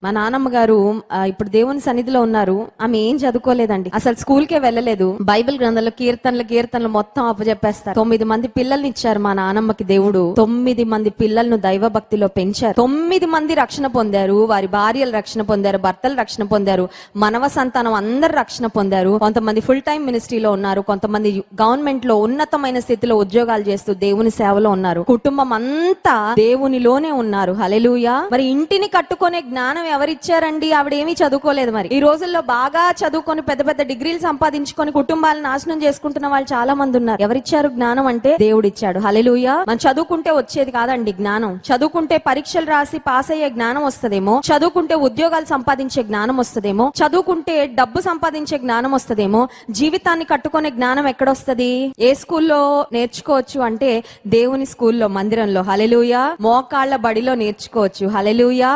మా నాన్నమ్మ గారు ఇప్పుడు దేవుని సన్నిధిలో ఉన్నారు. ఆమె ఏం చదువుకోలేదండి, అసలు స్కూల్ కే వెళ్ళలేదు. బైబిల్ గ్రంథంలో కీర్తనలు మొత్తం అప్పచెప్పేస్తారు. 9 మంది పిల్లల్ని ఇచ్చారు మా నాన్నమ్మకి దేవుడు. 9 మంది పిల్లలను దైవ భక్తిలో పెంచారు. 9 మంది రక్షణ పొందారు. వారి భార్యలు రక్షణ పొందారు, భర్తలు రక్షణ పొందారు, మనవ సంతానం అందరు రక్షణ పొందారు. కొంతమంది ఫుల్ టైం మినిస్ట్రీలో ఉన్నారు, కొంతమంది గవర్నమెంట్ లో ఉన్నతమైన స్థితిలో ఉద్యోగాలు చేస్తూ దేవుని సేవలో ఉన్నారు. కుటుంబం అంతా దేవునిలోనే ఉన్నారు. హల్లెలూయా. మరి ఇంటిని కట్టుకునే జ్ఞానం ఎవరిచ్చారండి? ఆవిడేమీ చదువుకోలేదు. మరి ఈ రోజుల్లో బాగా చదువుకొని పెద్ద పెద్ద డిగ్రీలు సంపాదించుకొని కుటుంబాలను నాశనం చేసుకుంటున్న వాళ్ళు చాలా మంది ఉన్నారు. ఎవరిచ్చారు జ్ఞానం అంటే? దేవుడు ఇచ్చాడు. హల్లెలూయా. మనం చదువుకుంటే వచ్చేది కాదండి జ్ఞానం. చదువుకుంటే పరీక్షలు రాసి పాస్ అయ్యే జ్ఞానం వస్తదేమో, చదువుకుంటే ఉద్యోగాలు సంపాదించే జ్ఞానం వస్తదేమో, చదువుకుంటే డబ్బు సంపాదించే జ్ఞానం వస్తదేమో. జీవితాన్ని కట్టుకునే జ్ఞానం ఎక్కడొస్తది? ఏ స్కూల్లో నేర్చుకోవచ్చు అంటే దేవుని స్కూల్లో, మందిరంలో. హల్లెలూయా. మోకాళ్ళ బడిలో నేర్చుకోవచ్చు. హల్లెలూయా.